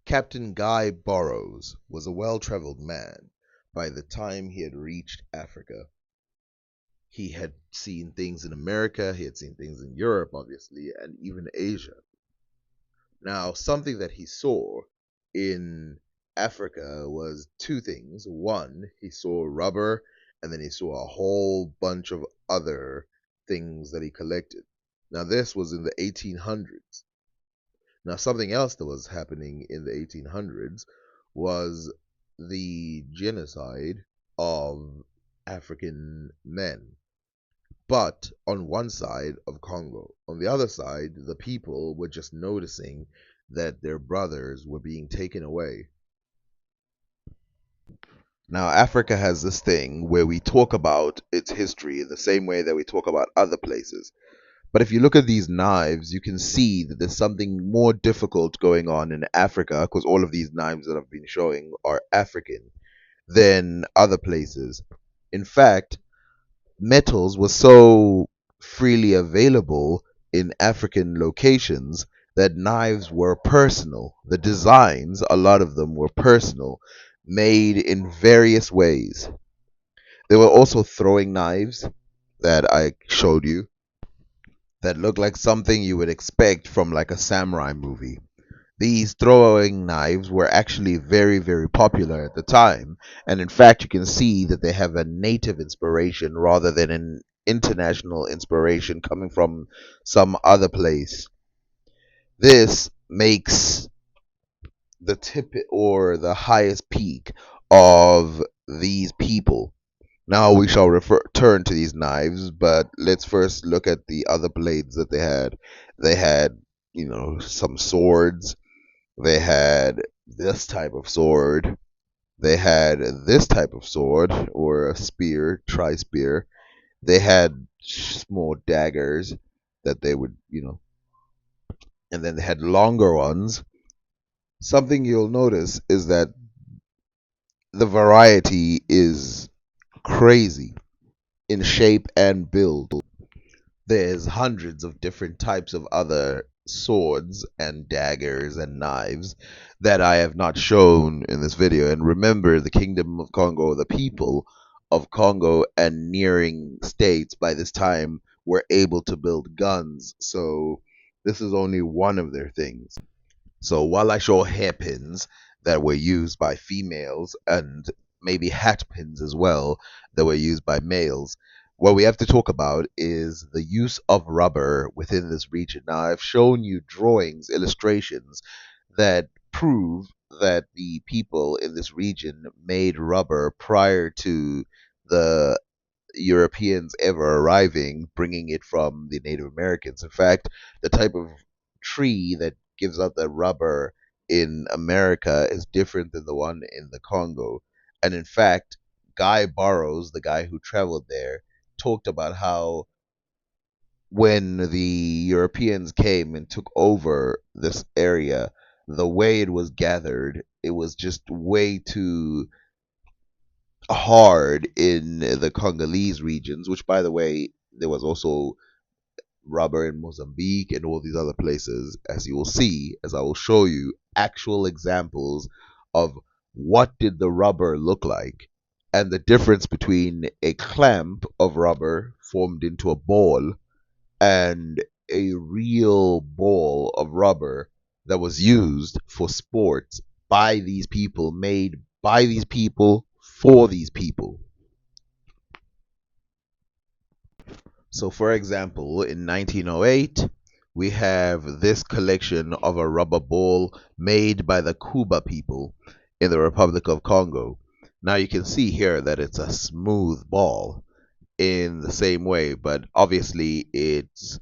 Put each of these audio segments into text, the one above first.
Captain Guy Burrows was a well traveled man by the time he had reached Africa. He had seen things in America, he had seen things in Europe, obviously, and even Asia. Now, something that he saw in Africa was two things. One, he saw rubber, and then he saw a whole bunch of other things that he collected. Now, this was in the 1800s. Now, something else that was happening in the 1800s was the genocide of African men. But on one side of Congo, on the other side, the people were just noticing that their brothers were being taken away. Now, Africa has this thing where we talk about its history the same way that we talk about other places. But if you look at these knives, you can see that there's something more difficult going on in Africa, because all of these knives that I've been showing are African, than other places. In fact, metals were so freely available in African locations that knives were personal. The designs, a lot of them were personal, made in various ways. There were also throwing knives that I showed you that look like something you would expect from like a samurai movie. These throwing knives were actually very, very popular at the time, and in fact, you can see that they have a native inspiration rather than an international inspiration coming from some other place. This makes the tip or the highest peak of these people. Now we shall turn to these knives, but let's first look at the other blades that they had. They had, some swords. They had this type of sword. They had this type of sword, or a spear, tri spear. They had small daggers that they would, and then they had longer ones. Something you'll notice is that the variety is crazy in shape and build. There's hundreds of different types of other swords and daggers and knives that I have not shown in this video. And remember, the Kingdom of Congo, the people of Congo and nearing states by this time were able to build guns. So this is only one of their things. So while I show hairpins that were used by females and maybe hat pins as well that were used by males, what we have to talk about is the use of rubber within this region. Now, I've shown you drawings, illustrations that prove that the people in this region made rubber prior to the Europeans ever arriving, bringing it from the Native Americans. In fact, the type of tree that gives out the rubber in America is different than the one in the Congo. And in fact, Guy Burrows, the guy who traveled there, talked about how when the Europeans came and took over this area, the way it was gathered, it was just way too hard in the Congolese regions, which, by the way, there was also rubber in Mozambique and all these other places, as you will see, as I will show you actual examples of what did the rubber look like and the difference between a clamp of rubber formed into a ball and a real ball of rubber that was used for sports by these people, made by these people for these people. So, for example, in 1908, we have this collection of a rubber ball made by the Kuba people in the Republic of Congo. Now, you can see here that it's a smooth ball in the same way, but obviously it's,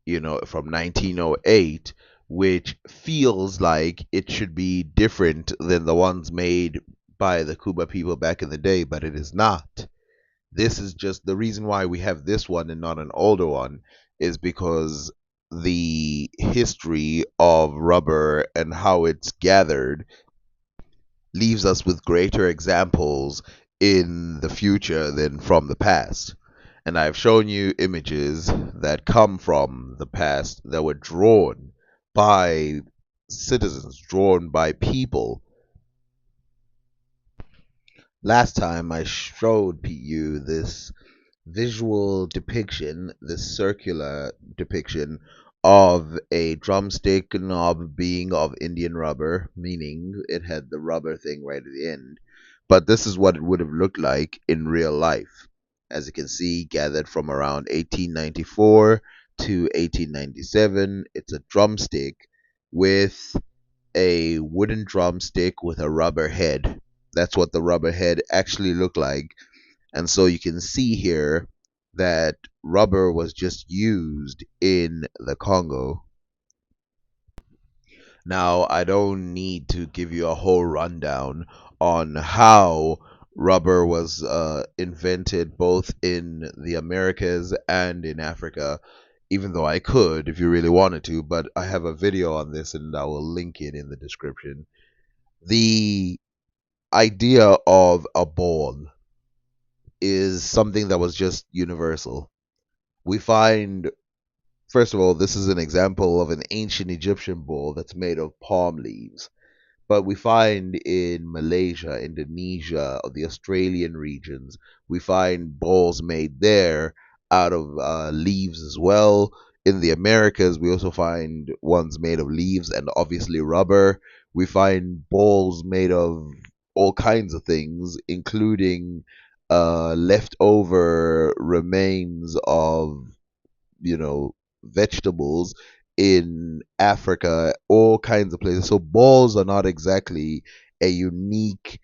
from 1908, which feels like it should be different than the ones made by the Kuba people back in the day, but it is not. This is just the reason why we have this one and not an older one is because the history of rubber and how it's gathered leaves us with greater examples in the future than from the past. And I've shown you images that come from the past that were drawn by citizens, drawn by people. Last time I showed you this visual depiction, this circular depiction of a drumstick knob being of Indian rubber, meaning it had the rubber thing right at the end. But this is what it would have looked like in real life. As you can see, gathered from around 1894 to 1897, it's a drumstick with a wooden drumstick with a rubber head. That's what the rubber head actually looked like. And so you can see here that rubber was just used in the Congo. Now, I don't need to give you a whole rundown on how rubber was invented both in the Americas and in Africa, even though I could if you really wanted to, but I have a video on this and I will link it in the description. The idea of a ball is something that was just universal. We find, first of all, this is an example of an ancient Egyptian bowl that's made of palm leaves. But we find in Malaysia, Indonesia, or the Australian regions, we find bowls made there out of leaves as well. In the Americas, we also find ones made of leaves and obviously rubber. We find bowls made of all kinds of things, including leftover remains of, vegetables in Africa, all kinds of places. So balls are not exactly a unique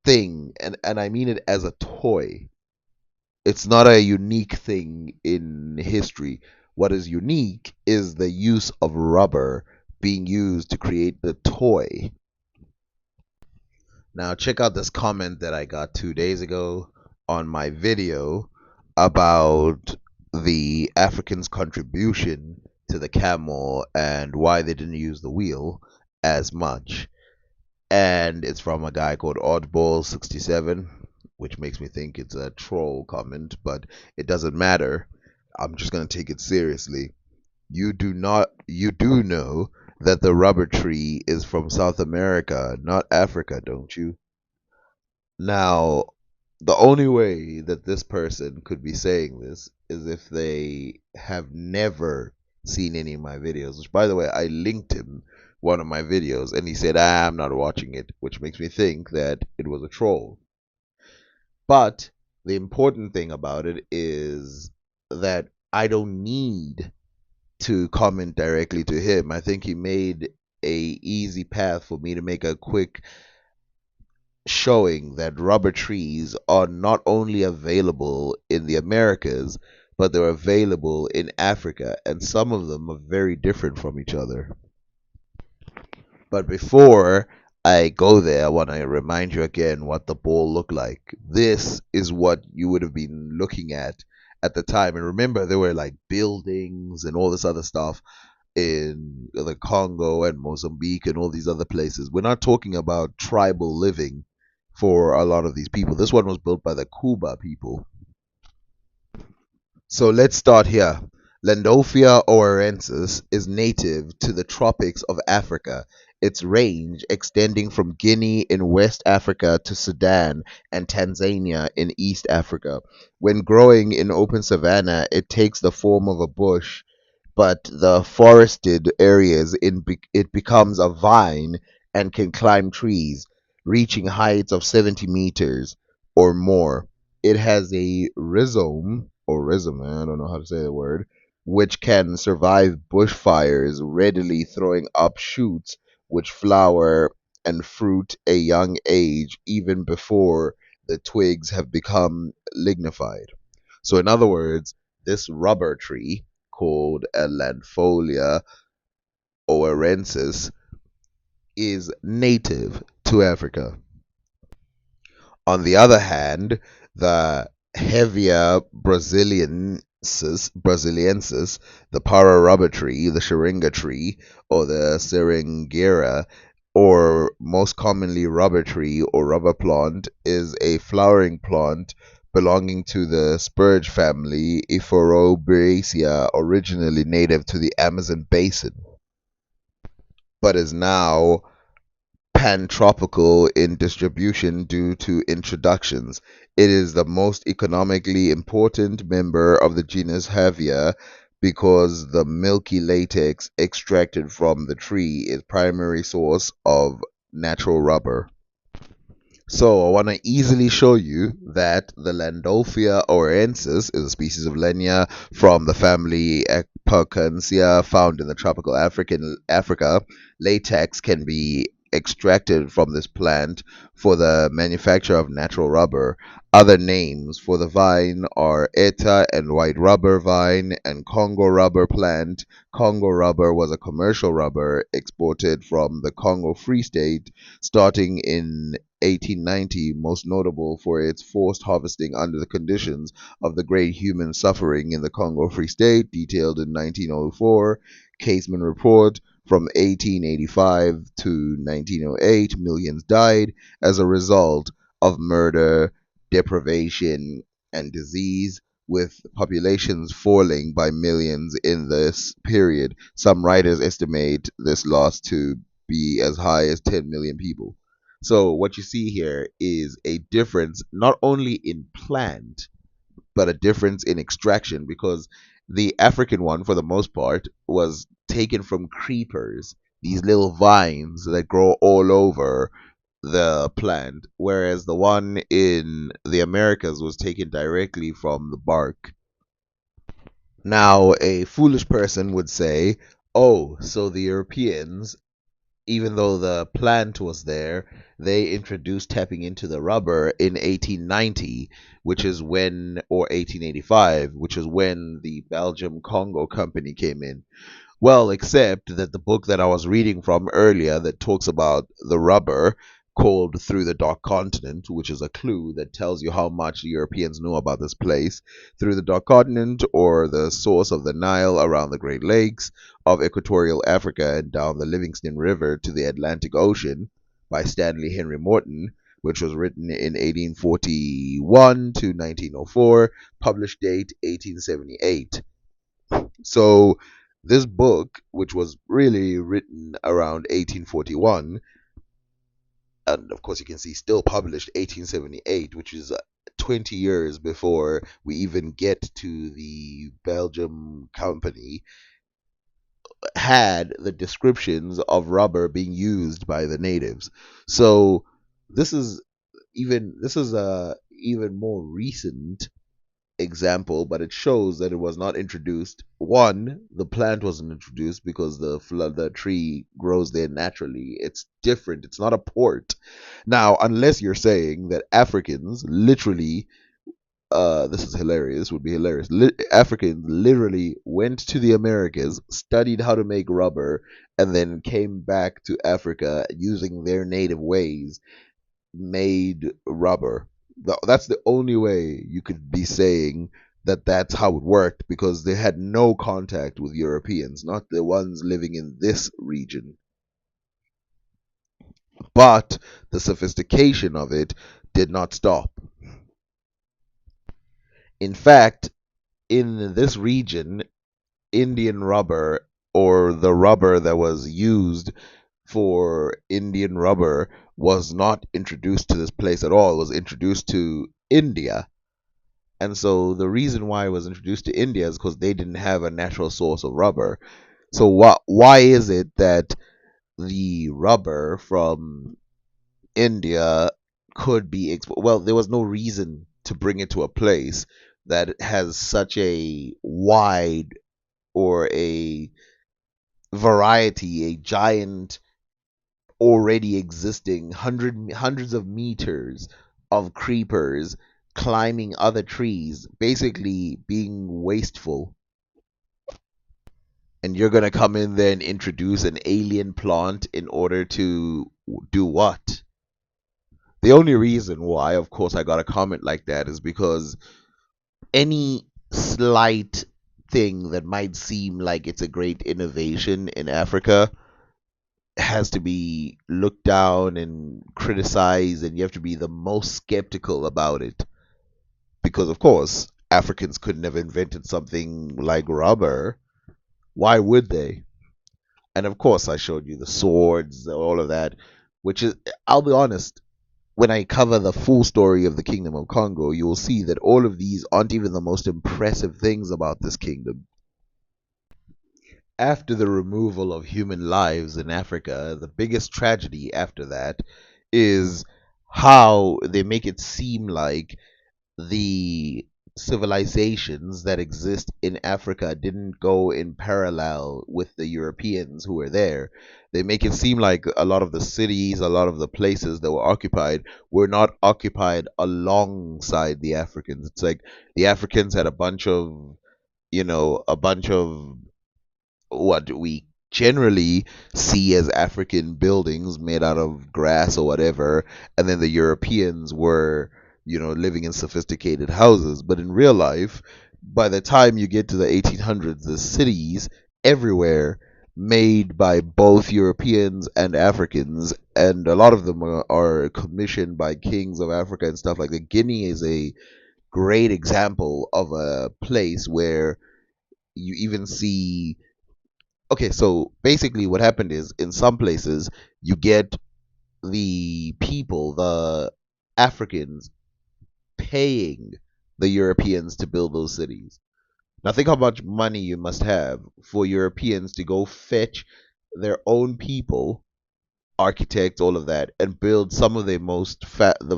thing, and I mean it as a toy. It's not a unique thing in history. What is unique is the use of rubber being used to create the toy. Now, check out this comment that I got 2 days ago on my video about the Africans' contribution to the camel and why they didn't use the wheel as much. And it's from a guy called Oddball67, which makes me think it's a troll comment, but it doesn't matter. I'm just going to take it seriously. You do know that the rubber tree is from South America, not Africa, don't you? Now, the only way that this person could be saying this is if they have never seen any of my videos, which, by the way, I linked him one of my videos and he said, I'm not watching it, which makes me think that it was a troll. But the important thing about it is that I don't need to comment directly to him. I think he made a easy path for me to make a quick showing that rubber trees are not only available in the Americas, but they're available in Africa, and some of them are very different from each other. But before I go there, I want to remind you again what the ball looked like. This is what you would have been looking at the time. And remember, there were like buildings and all this other stuff in the Congo and Mozambique and all these other places. We're not talking about tribal living for a lot of these people. This one was built by the Kuba people. So let's start here. Landolphia owarensis is native to the tropics of Africa, its range extending from Guinea in West Africa to Sudan and Tanzania in East Africa. When growing in open savanna, it takes the form of a bush, but the forested areas it becomes a vine and can climb trees, reaching heights of 70 meters or more. It has a rhizome or rhizome, I don't know how to say the word, which can survive bushfires, readily throwing up shoots which flower and fruit a young age, even before the twigs have become lignified. So, in other words, this rubber tree called a Landfolia owarensis is native to Africa. On the other hand, the Hevia brasiliensis, the para rubber tree, the Sharinga tree, or the Seringueira, or most commonly rubber tree or rubber plant, is a flowering plant belonging to the spurge family Ephorobacea, originally native to the Amazon basin. but is now pantropical in distribution due to introductions. It is the most economically important member of the genus Havia because the milky latex extracted from the tree is primary source of natural rubber. So I want to easily show you that the Landolphia orensis is a species of Lenia from the family Epocancia found in the tropical African Africa. Latex can be extracted from this plant for the manufacture of natural rubber. Other names for the vine are Eta and white rubber vine and Congo rubber plant. Congo rubber was a commercial rubber exported from the Congo Free State starting in 1890, most notable for its forced harvesting under the conditions of the great human suffering in the Congo Free State, detailed in 1904 Caseman Report. From 1885 to 1908, millions died as a result of murder, deprivation, and disease, with populations falling by millions in this period. Some writers estimate this loss to be as high as 10 million people. So what you see here is a difference not only in plant, but a difference in extraction because the African one, for the most part, was taken from creepers, these little vines that grow all over the plant, whereas the one in the Americas was taken directly from the bark. Now, a foolish person would say, oh, so the Europeans, even though the plant was there, they introduced tapping into the rubber in 1890, which is when, or 1885, which is when the Belgium Congo Company came in. Well, except that the book that I was reading from earlier that talks about the rubber called Through the Dark Continent, which is a clue that tells you how much the Europeans knew about this place. Through the Dark Continent, or the source of the Nile around the Great Lakes of equatorial Africa and down the Livingston River to the Atlantic Ocean by Stanley Henry Morton, which was written in 1841 to 1904, published date 1878. So this book, which was really written around 1841, and of course you can see still published 1878, which is 20 years before we even get to the Belgium company, had the descriptions of rubber being used by the natives. So this is a even more recent example, but it shows that it was not introduced. One, the plant wasn't introduced because the tree grows there naturally. It's different. It's not a port. Now, unless you're saying that Africans literally, this is hilarious. This would be hilarious. Africans literally went to the Americas, studied how to make rubber, and then came back to Africa using their native ways, made rubber. That's the only way you could be saying that that's how it worked because they had no contact with Europeans, not the ones living in this region. But the sophistication of it did not stop. In fact, in this region, Indian rubber, or the rubber that was used for Indian rubber, was not introduced to this place at all. It was introduced to India. And so the reason why it was introduced to India is because they didn't have a natural source of rubber. So why is it that the rubber from India could be well, there was no reason to bring it to a place that has such a wide, or a variety, a giant already existing hundreds of meters of creepers climbing other trees, basically being wasteful. And you're going to come in there and introduce an alien plant in order to do what? The only reason why, of course, I got a comment like that is because any slight thing that might seem like it's a great innovation in Africa has to be looked down and criticized, and you have to be the most skeptical about it. Because, of course, Africans couldn't have invented something like rubber. Why would they? And of course, I showed you the swords, all of that, which is, I'll be honest, when I cover the full story of the Kingdom of Congo, you will see that all of these aren't even the most impressive things about this kingdom. After the removal of human lives in Africa, the biggest tragedy after that is how they make it seem like the civilizations that exist in Africa didn't go in parallel with the Europeans who were there. They make it seem like a lot of the cities, a lot of the places that were not occupied alongside the Africans. It's like the Africans had a bunch of, a bunch of what we generally see as African buildings made out of grass or whatever, and then the Europeans were, living in sophisticated houses. But in real life, by the time you get to the 1800s, the cities everywhere made by both Europeans and Africans, and a lot of them are commissioned by kings of Africa and stuff like that. Guinea is a great example of a place where you even see. Okay, so basically what happened is in some places you get the people, the Africans, paying the Europeans to build those cities. Now think how much money you must have for Europeans to go fetch their own people, architects, all of that, and build some of the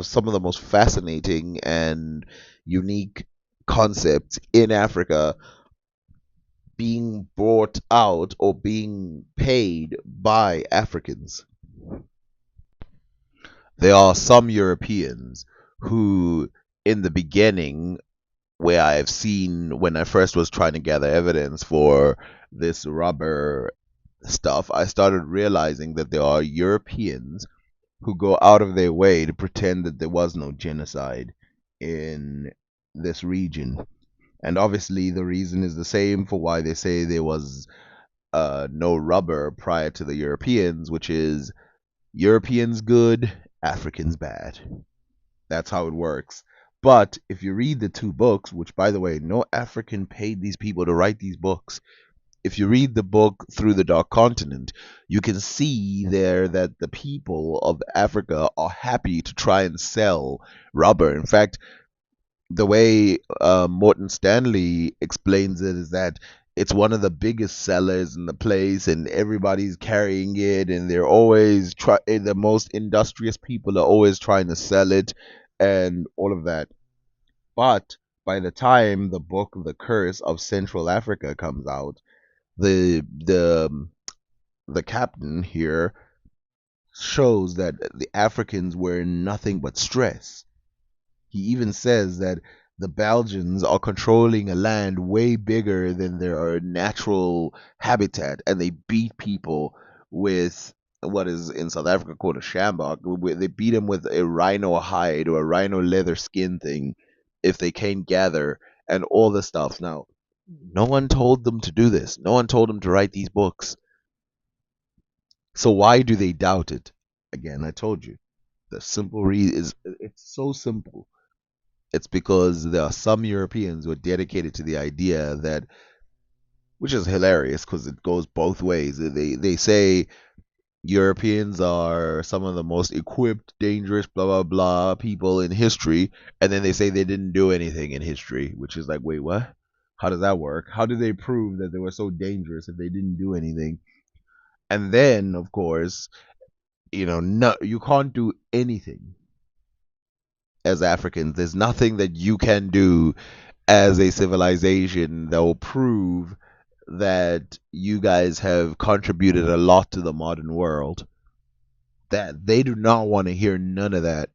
some of the most fascinating and unique concepts in Africa, being brought out or being paid by Africans. There are some Europeans who, in the beginning, where I've seen when I first was trying to gather evidence for this rubber stuff, I started realizing that there are Europeans who go out of their way to pretend that there was no genocide in this region. And obviously, the reason is the same for why they say there was no rubber prior to the Europeans, which is Europeans good, Africans bad. That's how it works. But if you read the two books, which by the way, no African paid these people to write these books. If you read the book Through the Dark Continent, you can see there that the people of Africa are happy to try and sell rubber. In fact, the way Morton Stanley explains it is that it's one of the biggest sellers in the place, and everybody's carrying it, and they're always the most industrious people are always trying to sell it, and all of that. But by the time the book The Curse of Central Africa comes out, the captain here shows that the Africans were in nothing but stress. He even says that the Belgians are controlling a land way bigger than their natural habitat, and they beat people with what is in South Africa called a sjambok. They beat them with a rhino hide or a rhino leather skin thing if they can't gather, and all this stuff. Now, no one told them to do this. No one told them to write these books. So why do they doubt it? Again, I told you. The simple reason is it's so simple. It's because there are some Europeans who are dedicated to the idea that, which is hilarious because it goes both ways. They say Europeans are some of the most equipped, dangerous, blah blah blah people in history, and then they say they didn't do anything in history, which is like, wait, what? How does that work? How do they prove that they were so dangerous if they didn't do anything? And then, of course, no, you can't do anything as Africans. There's nothing that you can do as a civilization that will prove that you guys have contributed a lot to the modern world. That they do not want to hear none of that.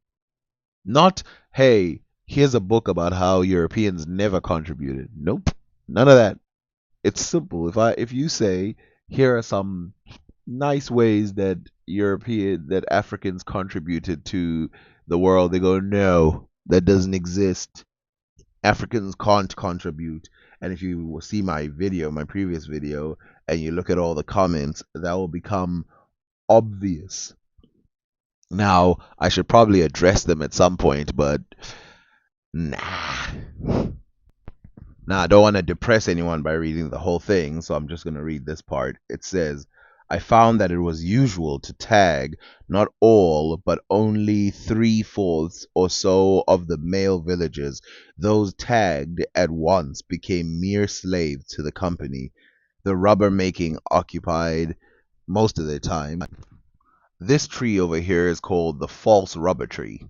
Not, hey, here's a book about how Europeans never contributed. Nope. None of that. It's simple. If you say here are some nice ways that Africans contributed to the world, they go, no, that doesn't exist. Africans can't contribute. And if you see my video, my previous video, and you look at all the comments, that will become obvious. Now, I should probably address them at some point, but nah. Now, I don't want to depress anyone by reading the whole thing, so I'm just going to read this part. It says, I found that it was usual to tag not all, but only three-fourths or so of the male villagers. Those tagged at once became mere slaves to the company. The rubber making occupied most of their time. This tree over here is called the false rubber tree.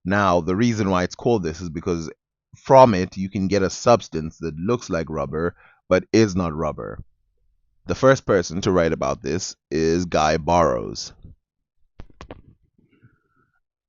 Now, the reason why it's called this is because from it you can get a substance that looks like rubber but is not rubber. The first person to write about this is Guy Burroughs.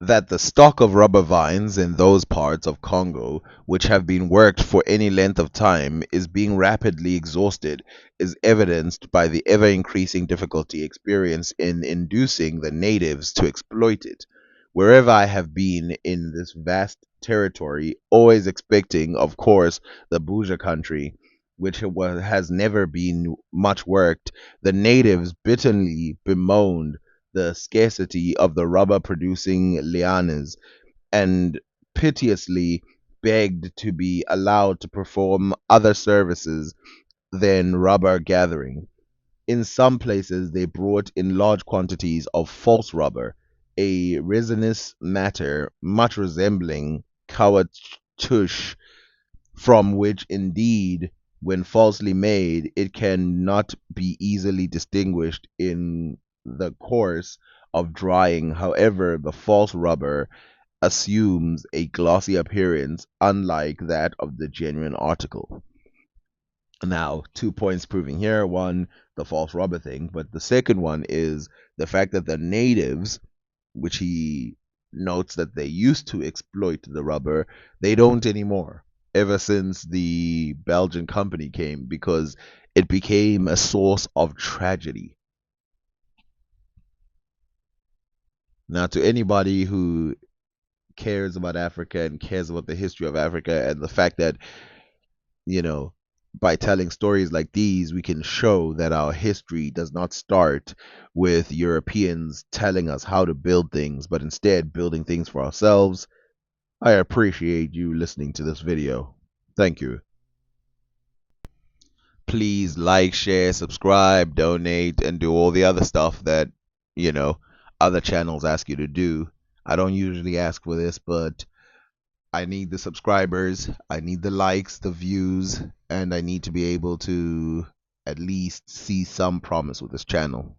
That the stock of rubber vines in those parts of Congo which have been worked for any length of time is being rapidly exhausted is evidenced by the ever increasing difficulty experienced in inducing the natives to exploit it. Wherever I have been in this vast territory, always expecting, of course, the Buja country, which has never been much worked, the natives bitterly bemoaned the scarcity of the rubber producing lianas and piteously begged to be allowed to perform other services than rubber gathering. In some places, they brought in large quantities of false rubber, a resinous matter much resembling caoutchouc, from which indeed, when falsely made, it can not be easily distinguished in the course of drying. However, the false rubber assumes a glossy appearance unlike that of the genuine article. Now, 2 points proving here. One, the false rubber thing, but the second one is the fact that the natives, which he notes that they used to exploit the rubber, they don't anymore ever since the Belgian company came because it became a source of tragedy. Now, to anybody who cares about Africa and cares about the history of Africa and the fact that, you know, by telling stories like these, we can show that our history does not start with Europeans telling us how to build things, but instead building things for ourselves. I appreciate you listening to this video. Thank you. Please like, share, subscribe, donate, and do all the other stuff that, you know, other channels ask you to do. I don't usually ask for this, but I need the subscribers, I need the likes, the views, and I need to be able to at least see some promise with this channel.